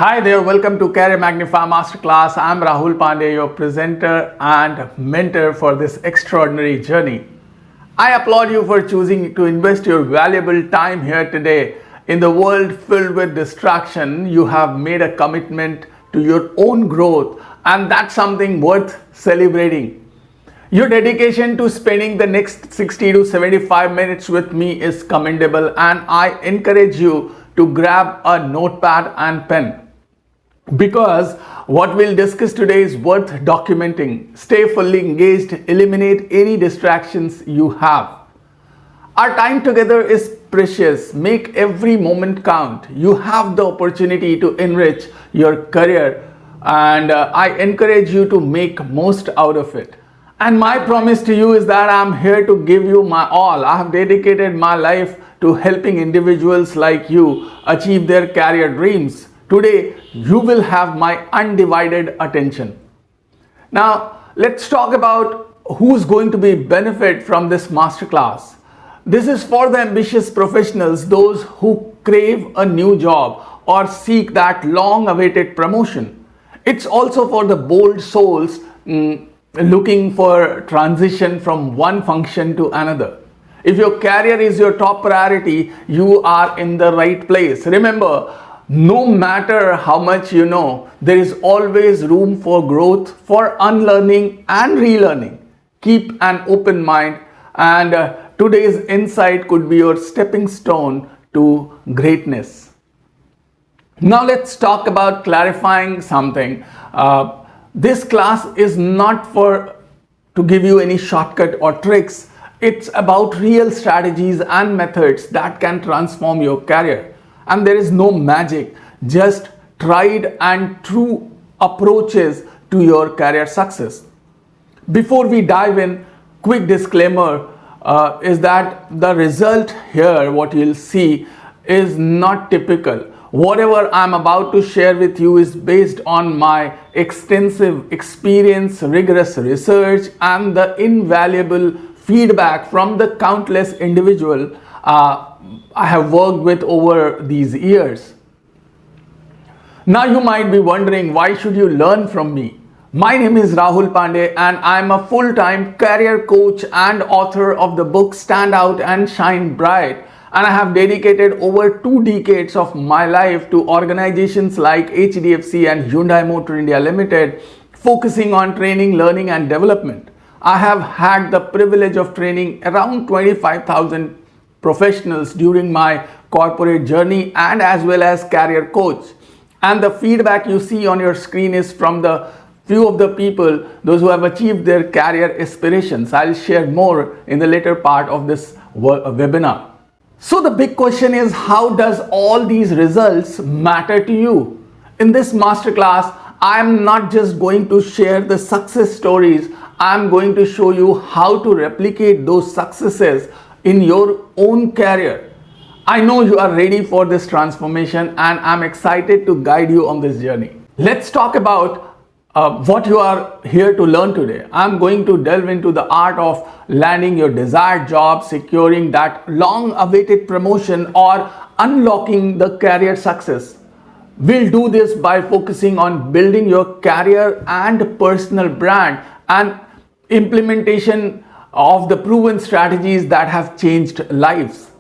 Hi there, welcome to Career Magnifier Masterclass. I'm Rahul Pandey, your presenter and mentor for this extraordinary journey. I applaud you for choosing to invest your valuable time here today. In the world filled with distraction, you have made a commitment to your own growth, and that's something worth celebrating. Your dedication to spending the next 60 to 75 minutes with me is commendable, and I encourage you to grab a notepad and pen, because what we'll discuss today is worth documenting. Stay fully engaged, eliminate any distractions you have. Our time together is precious. Make every moment count. You have the opportunity to enrich your career, and I encourage you to make most out of it. And my promise to you is that I'm here to give you my all. I have dedicated my life to helping individuals like you achieve their career dreams. Today, you will have my undivided attention. Now, let's talk about who's going to be benefit from this masterclass. This is for the ambitious professionals, those who crave a new job or seek that long-awaited promotion. It's also for the bold souls looking for transition from one function to another. If your career is your top priority, you are in the right place. Remember, no matter how much you know, there is always room for growth, for unlearning and relearning. Keep an open mind, and today's insight could be your stepping stone to greatness. Now let's talk about clarifying something. This class is not to give you any shortcut or tricks. It's about real strategies and methods that can transform your career. And there is no magic, just tried and true approaches to your career success. Before we dive in, quick disclaimer is that the result here, what you'll see, is not typical. Whatever I'm about to share with you is based on my extensive experience, rigorous research, and the invaluable feedback from the countless individuals I have worked with over these years. Now you might be wondering, why should you learn from me? My name is Rahul Pandey, and I'm a full-time career coach and author of the book Stand Out and Shine Bright. And I have dedicated over 2 decades of my life to organizations like HDFC and Hyundai Motor India Limited, focusing on training, learning and development. I have had the privilege of training around 25,000 professionals during my corporate journey and as well as career coach. And the feedback you see on your screen is from the few of the people, those who have achieved their career aspirations. I'll share more in the later part of this webinar. So the big question is, how does all these results matter to you? In this masterclass, I'm not just going to share the success stories. I'm going to show you how to replicate those successes in your own career. I know you are ready for this transformation, and I'm excited to guide you on this journey. Let's talk about what you are here to learn today. I'm going to delve into the art of landing your desired job, securing that long-awaited promotion, or unlocking the career success. We'll do this by focusing on building your career and personal brand and implementation of the proven strategies that have changed lives.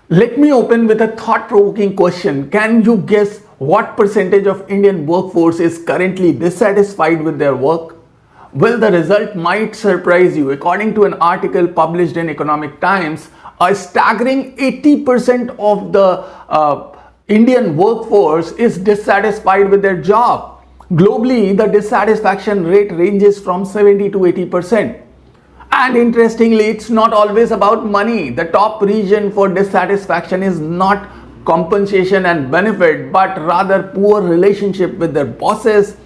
Let me open with a thought-provoking question. Can you guess what percentage of Indian workforce is currently dissatisfied with their work? Well, the result might surprise you. According to an article published in Economic Times, a staggering 80% of the Indian workforce is dissatisfied with their job. Globally, the dissatisfaction rate ranges from 70 to 80%. And interestingly, it's not always about money. The top reason for dissatisfaction is not compensation and benefit, but rather poor relationship with their bosses,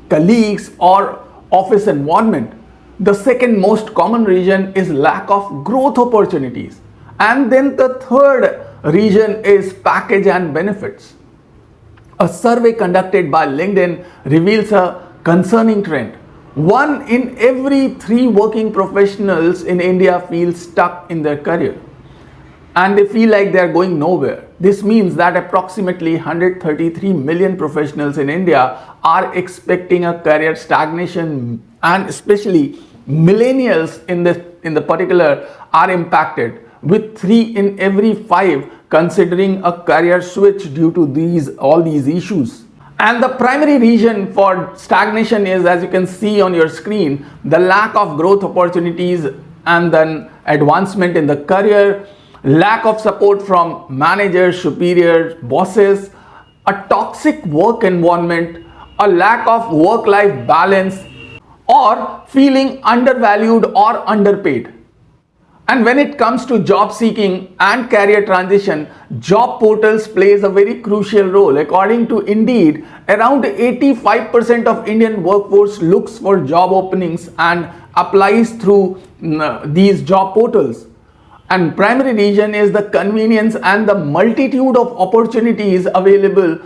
colleagues, or office environment. The second most common reason is lack of growth opportunities. And then the third reason is package and benefits. A survey conducted by LinkedIn reveals a concerning trend. 1 in every 3 working professionals in India feel stuck in their career. and they feel like they are going nowhere. This means that approximately 133 million professionals in India are expecting a career stagnation, and especially millennials in the particular are impacted, with 3 in every 5 considering a career switch due to all these issues. And the primary reason for stagnation is, as you can see on your screen, the lack of growth opportunities and then advancement in the career, lack of support from managers, superiors, bosses, a toxic work environment, a lack of work-life balance, or feeling undervalued or underpaid. And when it comes to job seeking and career transition, job portals plays a very crucial role. According to Indeed, around 85% of Indian workforce looks for job openings and applies through these job portals. And primary reason is the convenience and the multitude of opportunities available,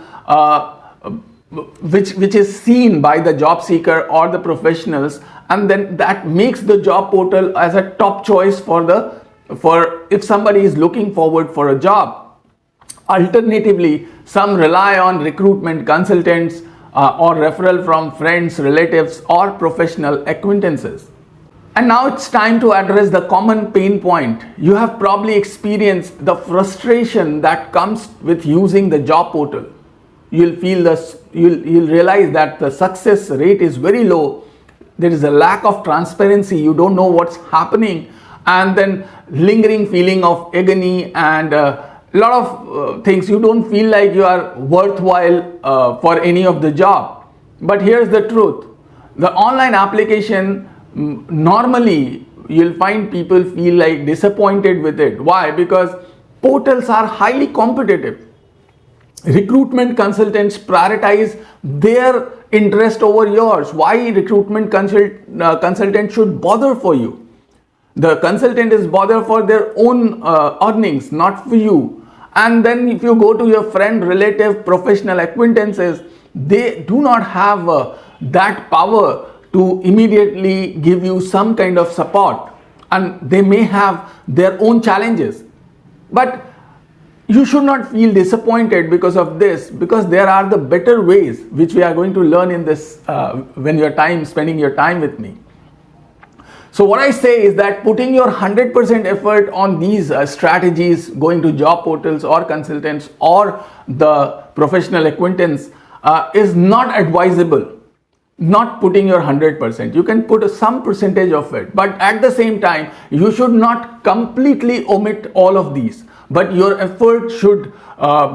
which is seen by the job seeker or the professionals, and then that makes the job portal as a top choice for if somebody is looking forward for a job. Alternatively, some rely on recruitment consultants or referral from friends, relatives, or professional acquaintances. And now it's time to address the common pain point. You have probably experienced the frustration that comes with using the job portal. You'll realize that the success rate is very low. There is a lack of transparency. You don't know what's happening, and then lingering feeling of agony and a lot of things. You don't feel like you are worthwhile for any of the job. But here's the truth. The online application, normally you'll find people feel like disappointed with it. Why? Because portals are highly competitive. Recruitment consultants prioritize their interest over yours. Why recruitment consultant should bother for you? The consultant is bother for their own earnings, not for you. And then if you go to your friend, relative, professional acquaintances, they do not have that power to immediately give you some kind of support, and they may have their own challenges. But you should not feel disappointed because of this, because there are the better ways which we are going to learn in this when you're spending your time with me. So what I say is that putting your 100% effort on these strategies, going to job portals or consultants or the professional acquaintance is not advisable. Not putting your 100%. You can put some percentage of it, but at the same time, you should not completely omit all of these. But your effort should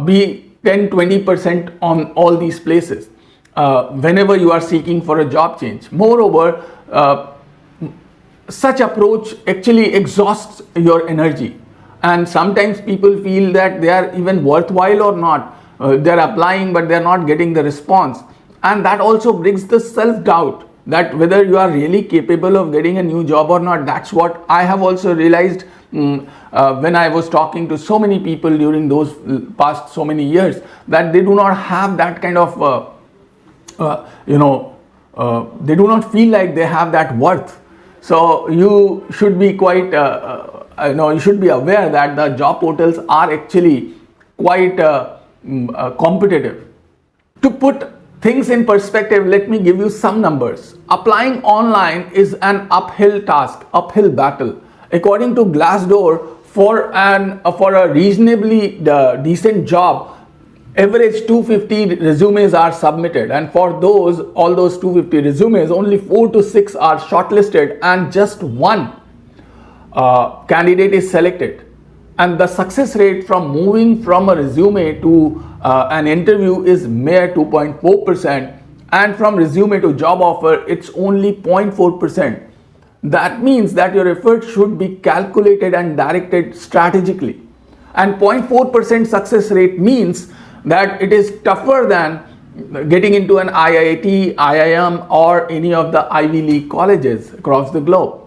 be 10-20% on all these places whenever you are seeking for a job change. Moreover, such approach actually exhausts your energy, and sometimes people feel that they are even worthwhile or not. They are applying but they are not getting the response, and that also brings the self-doubt that whether you are really capable of getting a new job or not. That's what I have also realized when I was talking to so many people during those past so many years, that they do not have that kind of they do not feel like they have that worth. So you should be quite you should be aware that the job portals are actually quite competitive. To put things in perspective, let me give you some numbers. Applying online is an uphill task, uphill battle. According to Glassdoor, for a reasonably decent job, average 250 resumes are submitted, and for all those 250 resumes, only 4 to 6 are shortlisted, and just one candidate is selected. And the success rate from moving from a resume to an interview is mere 2.4%, and from resume to job offer, it's only 0.4%. That means that your effort should be calculated and directed strategically. And 0.4% success rate means that it is tougher than getting into an IIT, IIM, or any of the Ivy League colleges across the globe.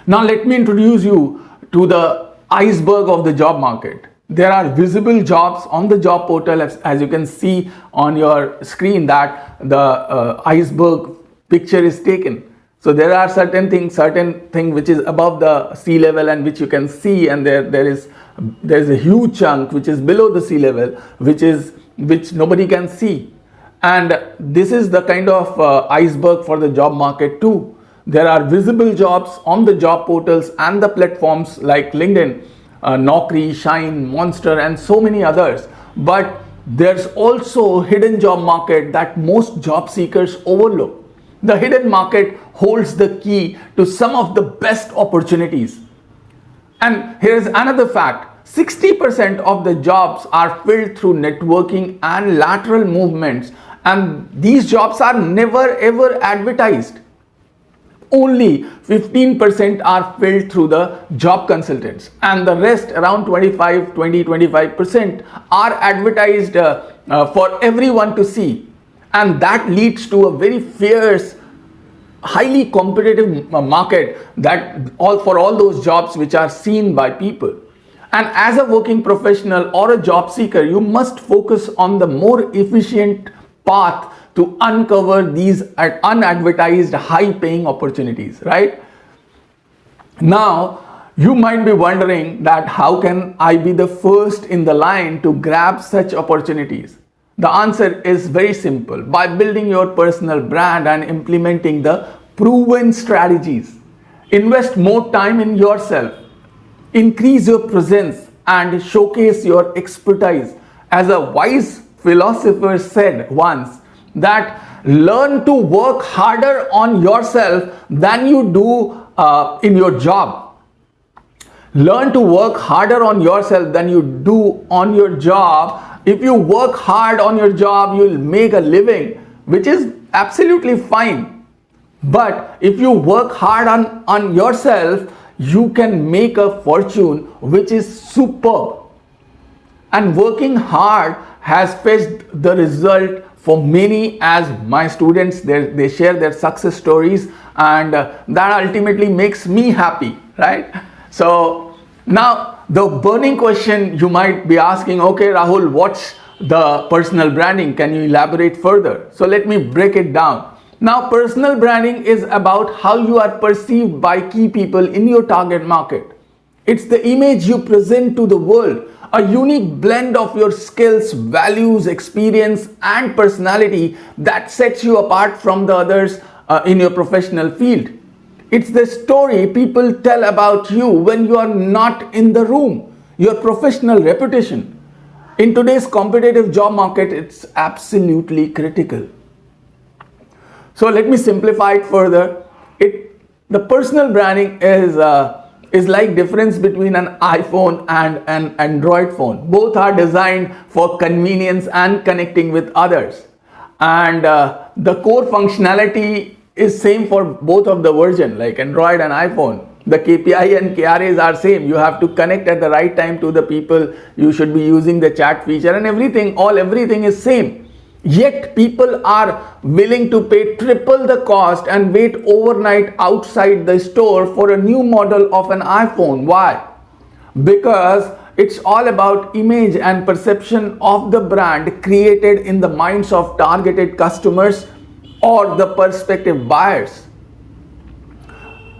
Now let me introduce you to the iceberg of the job market. There are visible jobs on the job portal, as you can see on your screen, that the iceberg picture is taken. So there are certain thing which is above the sea level and which you can see, and there's a huge chunk which is below the sea level, which nobody can see. And this is the kind of iceberg for the job market too. There are visible jobs on the job portals and the platforms like LinkedIn, Naukri, Shine, Monster, and so many others. But there's also a hidden job market that most job seekers overlook. The hidden market holds the key to some of the best opportunities. And here's another fact: 60% of the jobs are filled through networking and lateral movements, and these jobs are never ever advertised. Only 15% are filled through the job consultants, and the rest, around 25% are advertised for everyone to see. And that leads to a very fierce, highly competitive market for all those jobs which are seen by people. And as a working professional or a job seeker, you must focus on the more efficient path to uncover these unadvertised high paying opportunities, right? Now you might be wondering that how can I be the first in the line to grab such opportunities? The answer is very simple: by building your personal brand and implementing the proven strategies. Invest more time in yourself, increase your presence, and showcase your expertise. As a wise philosopher said once, that learn to work harder on yourself than you do in your job. Learn to work harder on yourself than you do on your job. If you work hard on your job, you'll make a living, which is absolutely fine. But if you work hard on yourself, you can make a fortune, which is superb. And working hard has fetched the result for many, as my students, they share their success stories, and that ultimately makes me happy, right? So now the burning question you might be asking: okay, Rahul, what's the personal branding? Can you elaborate further? So let me break it down. Now, personal branding is about how you are perceived by key people in your target market. It's the image you present to the world, a unique blend of your skills, values, experience, and personality that sets you apart from the others in your professional field. It's the story people tell about you when you are not in the room, your professional reputation. In today's competitive job market, it's absolutely critical. So let me simplify it further. The personal branding is like difference between an iPhone and an Android phone. Both are designed for convenience and connecting with others. And the core functionality is same for both of the version, like Android and iPhone. The KPI and KRAs are same. You have to connect at the right time to the people. You should be using the chat feature, and everything is same. Yet people are willing to pay triple the cost and wait overnight outside the store for a new model of an iPhone. Why? Because it's all about image and perception of the brand created in the minds of targeted customers or the prospective buyers.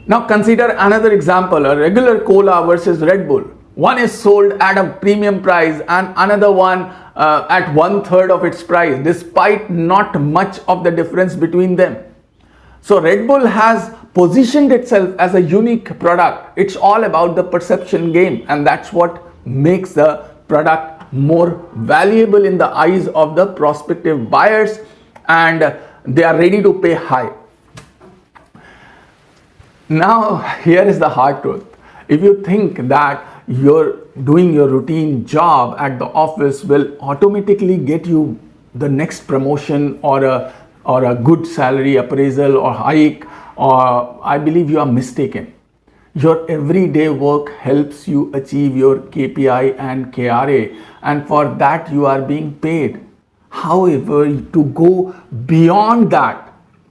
Now consider another example: a regular cola versus Red Bull. One is sold at a premium price and another one at 1/3 of its price, despite not much of the difference between them. So Red Bull has positioned itself as a unique product. It's all about the perception game, and that's what makes the product more valuable in the eyes of the prospective buyers, and they are ready to pay high. Now here is the hard truth. If you think that you're doing your routine job at the office will automatically get you the next promotion or a good salary appraisal or hike, I believe you are mistaken. Your everyday work helps you achieve your KPI and KRA, and for that you are being paid. However, to go beyond that,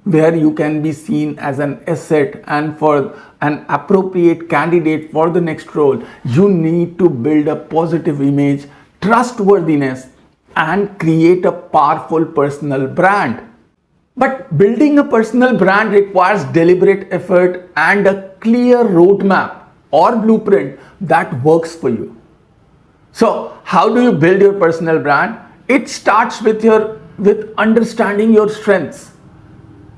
where you can be seen as an asset and for an appropriate candidate for the next role, you need to build a positive image, trustworthiness, and create a powerful personal brand. But building a personal brand requires deliberate effort and a clear roadmap or blueprint that works for you. So, how do you build your personal brand? It starts with understanding your strengths.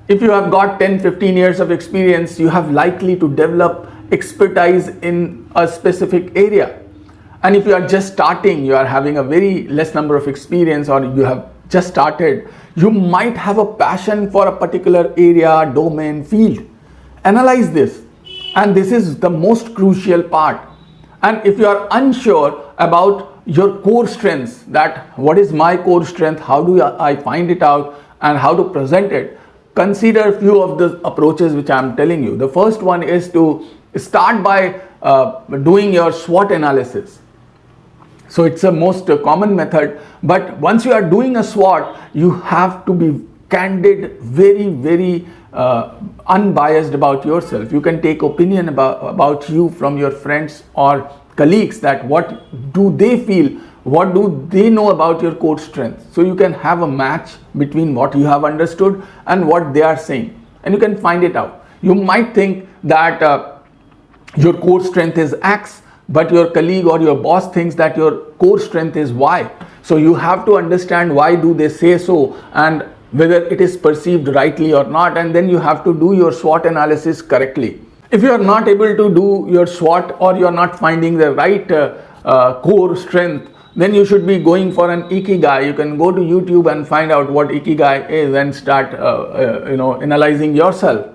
If you have got 10-15 years of experience, you have likely to develop expertise in a specific area. And if you are just starting, you are having a very less number of experience, or you have just started, you might have a passion for a particular area, domain, field. Analyze this, and this is the most crucial part. And if you are unsure about your core strengths, that what is my core strength, how do I find it out, and how to present it, consider a few of the approaches which I am telling you. The first one is to start by doing your SWOT analysis. So it's a most common method, but once you are doing a SWOT, you have to be candid, very unbiased about yourself. You can take opinion about you from your friends or colleagues, that what do they feel, what do they know about your core strengths. So you can have a match between what you have understood and what they are saying, and you can find it out. You might think that your core strength is X, but your colleague or your boss thinks that your core strength is Y. So you have to understand why do they say so, and whether it is perceived rightly or not, and then you have to do your SWOT analysis correctly. If you are not able to do your SWOT, or you are not finding the right core strength, then you should be going for an Ikigai. You can go to YouTube and find out what Ikigai is and start analyzing yourself,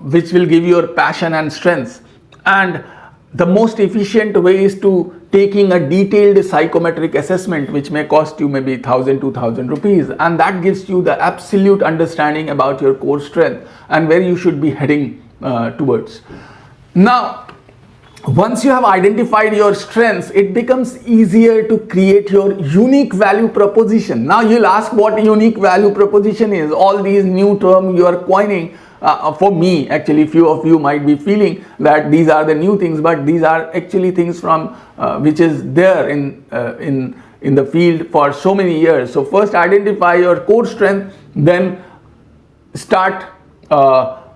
which will give you your passion and strengths. And the most efficient way is to taking a detailed psychometric assessment, which may cost you maybe 1,000-2,000 rupees, and that gives you the absolute understanding about your core strength and where you should be heading towards. Now, once you have identified your strengths, it becomes easier to create your unique value proposition. Now you'll ask what unique value proposition is. All these new terms you are coining. For me, actually, few of you might be feeling that these are the new things, but these are actually things from which is there in the field for so many years. So first identify your core strength, then start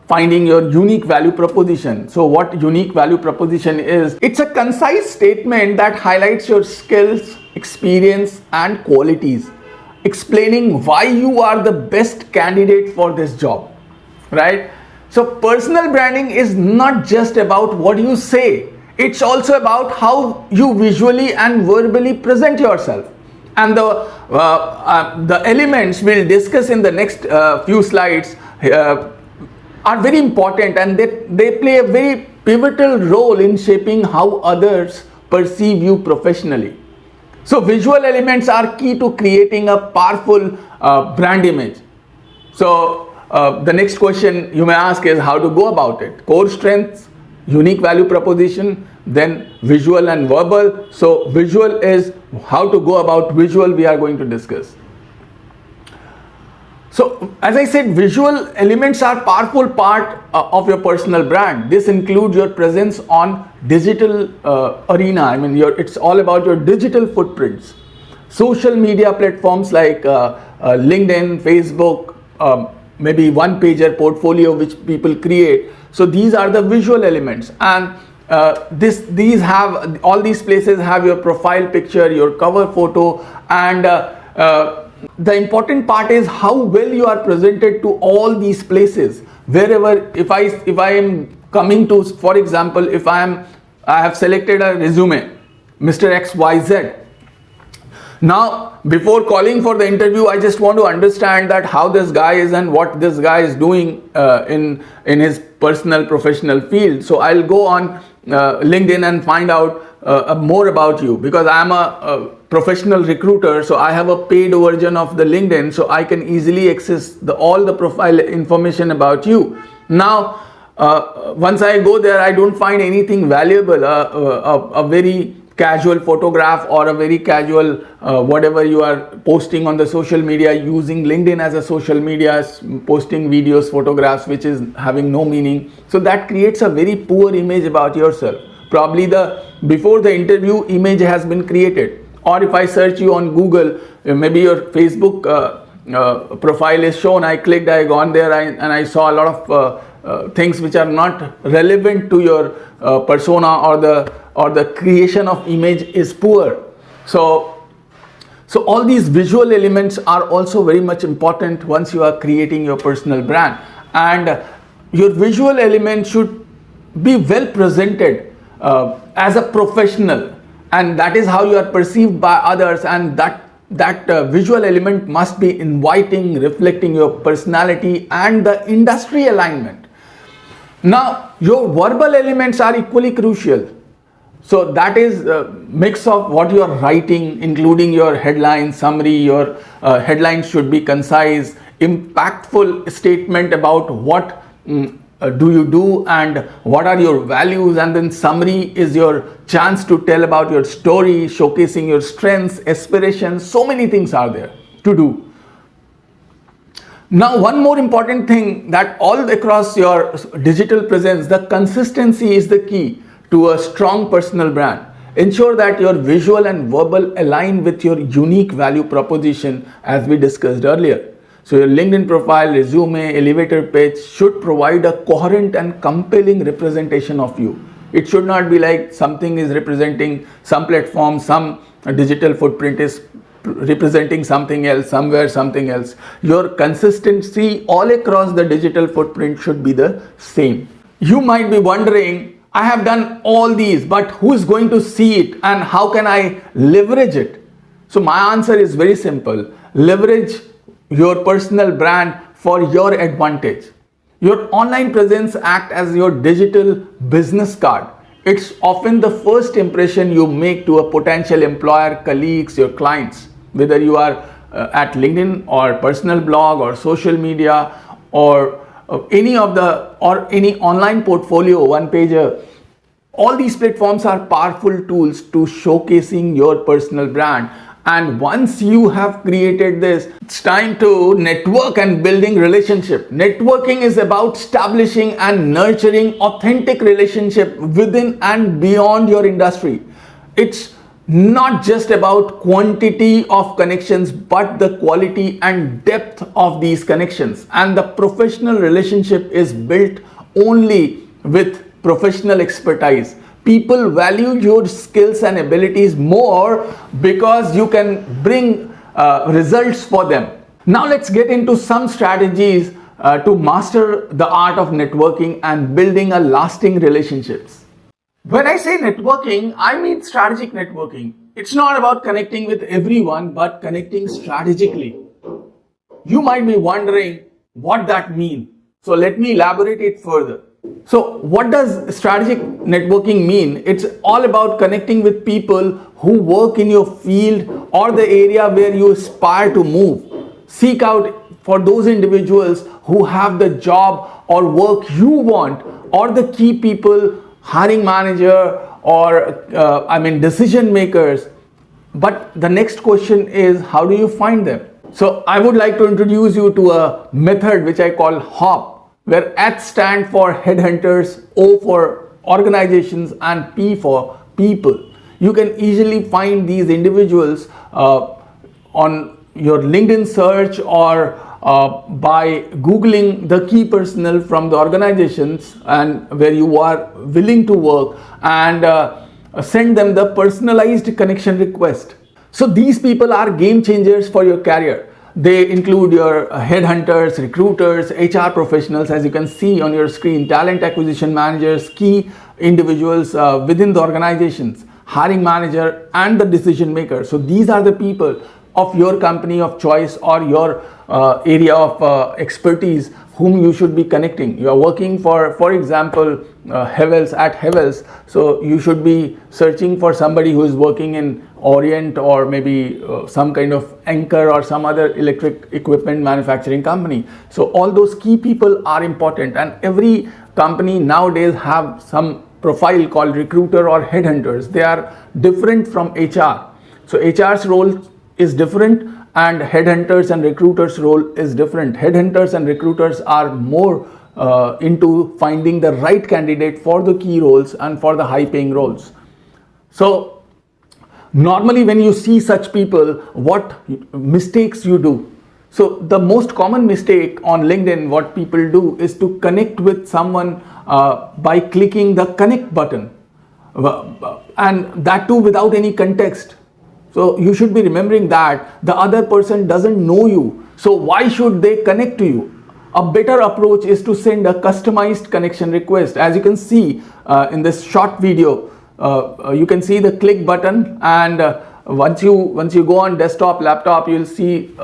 finding your unique value proposition. So what unique value proposition is? It's a concise statement that highlights your skills, experience, and qualities, explaining why you are the best candidate for this job. Right? So personal branding is not just about what you say, it's also about how you visually and verbally present yourself. And the elements we'll discuss in the next few slides are very important, and they play a very pivotal role in shaping how others perceive you professionally. So visual elements are key to creating a powerful brand image. So the next question you may ask is how to go about it. Core strengths, unique value proposition, then visual and verbal. So visual is how to go about visual we are going to discuss. So as I said, visual elements are powerful part of your personal brand. This includes your presence on digital arena. I mean, it's all about your digital footprints. Social media platforms like LinkedIn, Facebook, maybe one-pager portfolio which people create. So these are the visual elements, and all these places have your profile picture, your cover photo, and the important part is how well you are presented to all these places. Wherever, if I am coming to, for example, if I have selected a resume, Mr. XYZ. Now, before calling for the interview, I just want to understand that how this guy is and what this guy is doing in his personal professional field. So I'll go on LinkedIn and find out more about you, because I am a professional recruiter. So I have a paid version of the LinkedIn, so I can easily access all the profile information about you. Now, once I go there, I don't find anything valuable, a very casual photograph or a very casual whatever you are posting on the social media, using LinkedIn as a social media, posting videos, photographs which is having no meaning. So that creates a very poor image about yourself. Probably before the interview image has been created. Or if I search you on Google, maybe your Facebook profile is shown. I clicked, I gone there, and I saw a lot of things which are not relevant to your persona, or the creation of image is poor. So all these visual elements are also very much important once you are creating your personal brand, and your visual element should be well presented as a professional, and that is how you are perceived by others, and that visual element must be inviting, reflecting your personality and the industry alignment. Now your verbal elements are equally crucial. So that is a mix of what you are writing, including your headline, summary. Your headlines should be concise, impactful statement about what do you do and what are your values, and then summary is your chance to tell about your story, showcasing your strengths, aspirations. So many things are there to do. Now, one more important thing, that all across your digital presence, the consistency is the key to a strong personal brand. Ensure that your visual and verbal align with your unique value proposition, as we discussed earlier. So your LinkedIn profile, resume, elevator pitch should provide a coherent and compelling representation of you. It should not be like something is representing some platform, some digital footprint is representing something else, somewhere something else. Your consistency all across the digital footprint should be the same. You might be wondering, I have done all these, but who is going to see it and how can I leverage it? So my answer is very simple. Leverage your personal brand for your advantage. Your online presence acts as your digital business card. It's often the first impression you make to a potential employer, colleagues, your clients, whether you are at LinkedIn or personal blog or social media or any online portfolio, one pager. All these platforms are powerful tools to showcasing your personal brand. And once you have created this, it's time to network and building relationship. Networking is about establishing and nurturing authentic relationship within and beyond your industry. It's not just about quantity of connections, but the quality and depth of these connections. And the professional relationship is built only with professional expertise. People value your skills and abilities more because you can bring results for them. Now let's get into some strategies to master the art of networking and building a lasting relationships. When I say networking, I mean strategic networking. It's not about connecting with everyone, but connecting strategically. You might be wondering what that means. So let me elaborate it further. So what does strategic networking mean? It's all about connecting with people who work in your field or the area where you aspire to move. Seek out for those individuals who have the job or work you want, or the key people, hiring manager, or decision makers. But the next question is, how do you find them? So I would like to introduce you to a method which I call HOP, where H stand for headhunters, O for organizations, and P for people. You can easily find these individuals on your LinkedIn search or by Googling the key personnel from the organizations and where you are willing to work, and send them the personalized connection request. So these people are game changers for your career. They include your headhunters, recruiters, HR professionals, as you can see on your screen, talent acquisition managers, key individuals within the organizations, hiring manager, and the decision maker. So these are the people of your company of choice or your area of expertise whom you should be connecting. You are working for example, Havels, so you should be searching for somebody who is working in Orient or maybe some kind of Anchor or some other electric equipment manufacturing company. So all those key people are important, and every company nowadays have some profile called recruiter or headhunters. They are different from HR. So HR's role is different, and headhunters and recruiters role is different. Headhunters and recruiters are more into finding the right candidate for the key roles and for the high paying roles. So normally when you see such people, what mistakes you do? So the most common mistake on LinkedIn, what people do is to connect with someone by clicking the connect button, and that too without any context. So you should be remembering that the other person doesn't know you. So why should they connect to you? A better approach is to send a customized connection request. As you can see in this short video, you can see the click button, and once you go on desktop, laptop, you'll see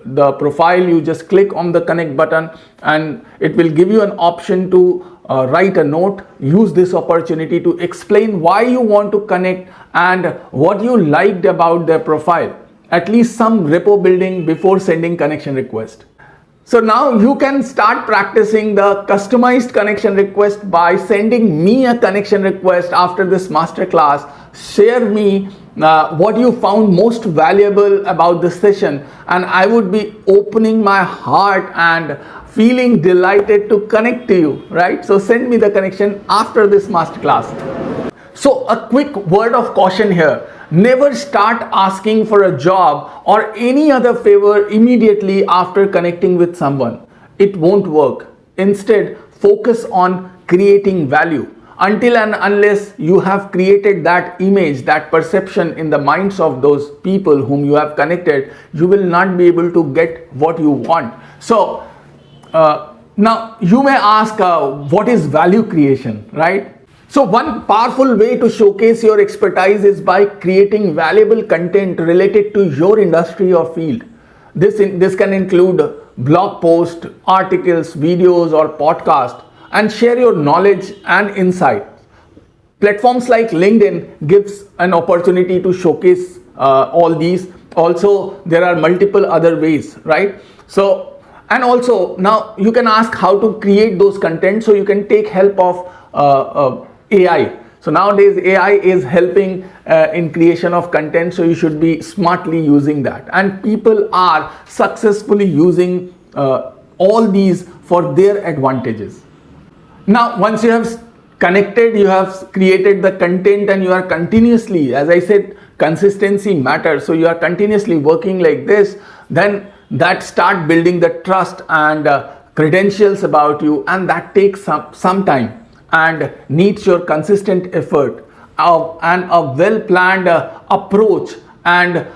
the profile. You just click on the connect button and it will give you an option to write a note. Use this opportunity to explain why you want to connect and what you liked about their profile. At least some rapport building before sending connection request. So now you can start practicing the customized connection request by sending me a connection request after this masterclass. Share me what you found most valuable about this session, and I would be opening my heart and feeling delighted to connect to you, right? So send me the connection after this masterclass. So a quick word of caution here. Never start asking for a job or any other favor immediately after connecting with someone. It won't work. Instead, focus on creating value. Until and unless you have created that image, that perception in the minds of those people whom you have connected, you will not be able to get what you want. So now you may ask, what is value creation, right? So one powerful way to showcase your expertise is by creating valuable content related to your industry or field. This can include blog posts, articles, videos, or podcasts, and share your knowledge and insight. Platforms like LinkedIn gives an opportunity to showcase all these. Also, there are multiple other ways, right? So, and also now you can ask how to create those content, so you can take help of AI. So nowadays AI is helping in creation of content, so you should be smartly using that. And people are successfully using all these for their advantages. Now, once you have connected, you have created the content, and you are continuously, as I said, consistency matters. So you are continuously working like this, then that start building the trust and credentials about you, and that takes some time and needs your consistent effort and a well-planned approach, and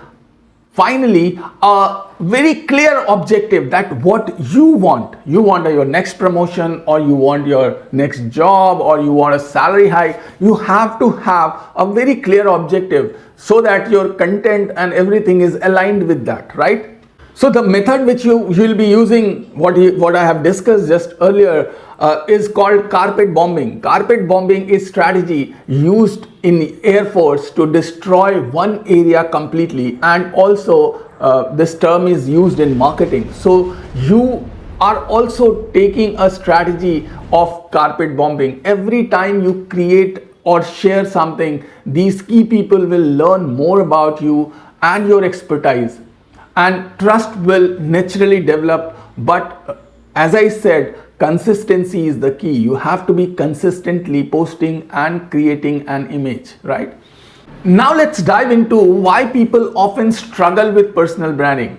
finally a very clear objective that what you want your next promotion, or you want your next job, or you want a salary hike. You have to have a very clear objective so that your content and everything is aligned with that, right? So the method which you will be using, what I have discussed just earlier, is called carpet bombing. Carpet bombing is strategy used in Air Force to destroy one area completely, and also this term is used in marketing. So you are also taking a strategy of carpet bombing. Every time you create or share something, these key people will learn more about you and your expertise, and trust will naturally develop. But as I said, consistency is the key. You have to be consistently posting and creating an image, right? Now let's dive into why people often struggle with personal branding.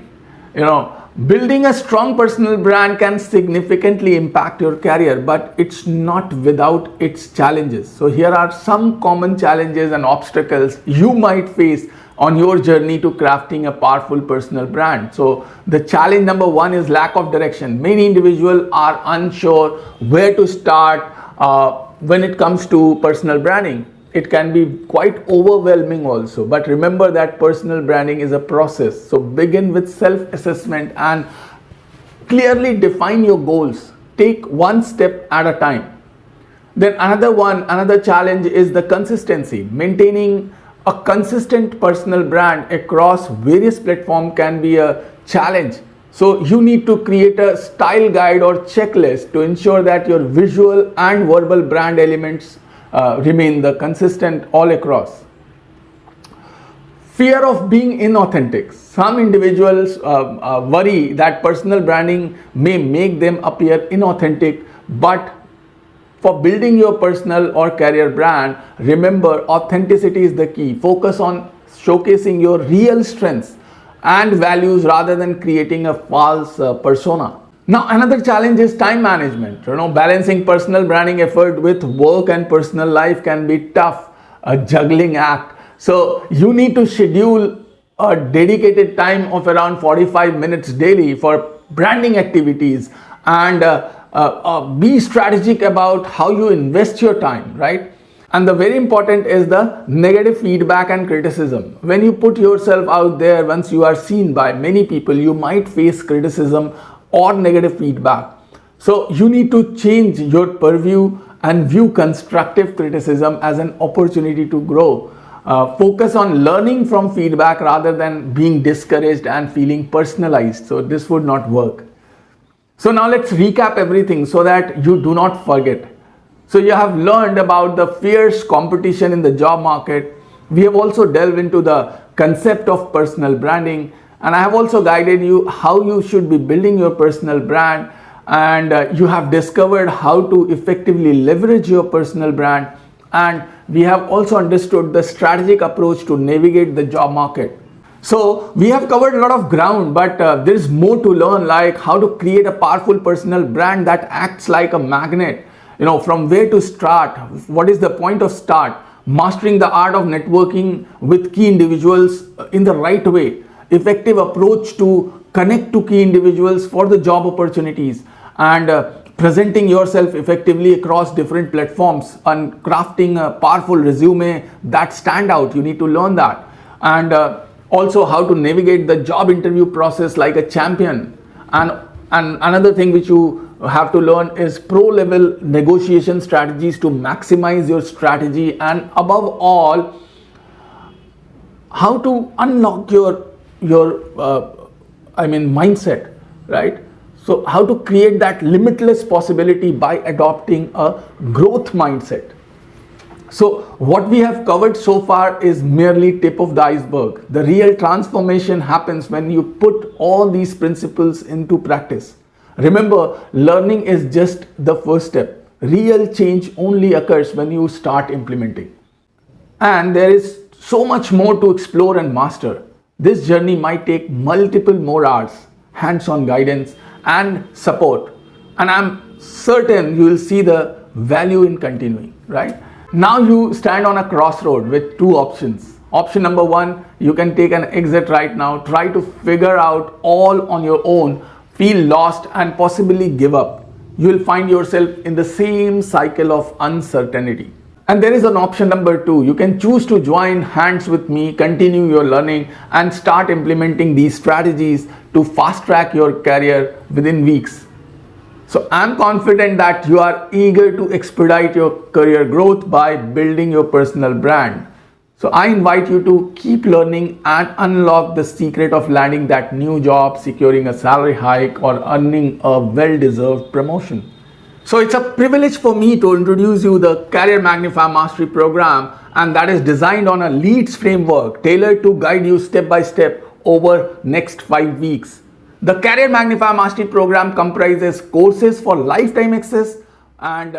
Building a strong personal brand can significantly impact your career, but it's not without its challenges. So here are some common challenges and obstacles you might face on your journey to crafting a powerful personal brand. So the challenge number one is lack of direction. Many individuals are unsure where to start when it comes to personal branding. It can be quite overwhelming also, but remember that personal branding is a process. So begin with self-assessment and clearly define your goals. Take one step at a time. Then another challenge is the consistency. Maintaining a consistent personal brand across various platforms can be a challenge. So you need to create a style guide or checklist to ensure that your visual and verbal brand elements remain the consistent all across. Fear of being inauthentic. Some individuals worry that personal branding may make them appear inauthentic, but for building your personal or career brand, remember authenticity is the key. Focus on showcasing your real strengths and values rather than creating a false persona. Now, another challenge is time management. Balancing personal branding effort with work and personal life can be tough, a juggling act. So you need to schedule a dedicated time of around 45 minutes daily for branding activities, and be strategic about how you invest your time, right? And the very important is the negative feedback and criticism. When you put yourself out there, once you are seen by many people, you might face criticism or negative feedback. So you need to change your purview and view constructive criticism as an opportunity to grow. Focus on learning from feedback rather than being discouraged and feeling personalized. So this would not work. So now let's recap everything so that you do not forget. So you have learned about the fierce competition in the job market. We have also delved into the concept of personal branding, and I have also guided you how you should be building your personal brand, and you have discovered how to effectively leverage your personal brand, and we have also understood the strategic approach to navigate the job market. So we have covered a lot of ground, but there is more to learn, like how to create a powerful personal brand that acts like a magnet. From where to start, what is the point of start, mastering the art of networking with key individuals in the right way, effective approach to connect to key individuals for the job opportunities, and presenting yourself effectively across different platforms, and crafting a powerful resume that stand out. You need to learn that, and also how to navigate the job interview process like a champion. And another thing which you have to learn is pro-level negotiation strategies to maximize your strategy, and above all, how to unlock your mindset, right? So how to create that limitless possibility by adopting a growth mindset. So what we have covered so far is merely tip of the iceberg. The real transformation happens when you put all these principles into practice. Remember, learning is just the first step. Real change only occurs when you start implementing. And there is so much more to explore and master. This journey might take multiple more hours, hands-on guidance and support. And I'm certain you will see the value in continuing, right? Now you stand on a crossroad with two options. Option number one, you can take an exit right now, try to figure out all on your own, feel lost and possibly give up. You will find yourself in the same cycle of uncertainty. And there is an option number two. You can choose to join hands with me, continue your learning and start implementing these strategies to fast track your career within weeks. So I'm confident that you are eager to expedite your career growth by building your personal brand. So I invite you to keep learning and unlock the secret of landing that new job, securing a salary hike or earning a well-deserved promotion. So it's a privilege for me to introduce you the Career Magnifier Mastery Program, and that is designed on a leads framework tailored to guide you step by step over next 5 weeks. The Career Magnifier Mastery Program comprises courses for lifetime access and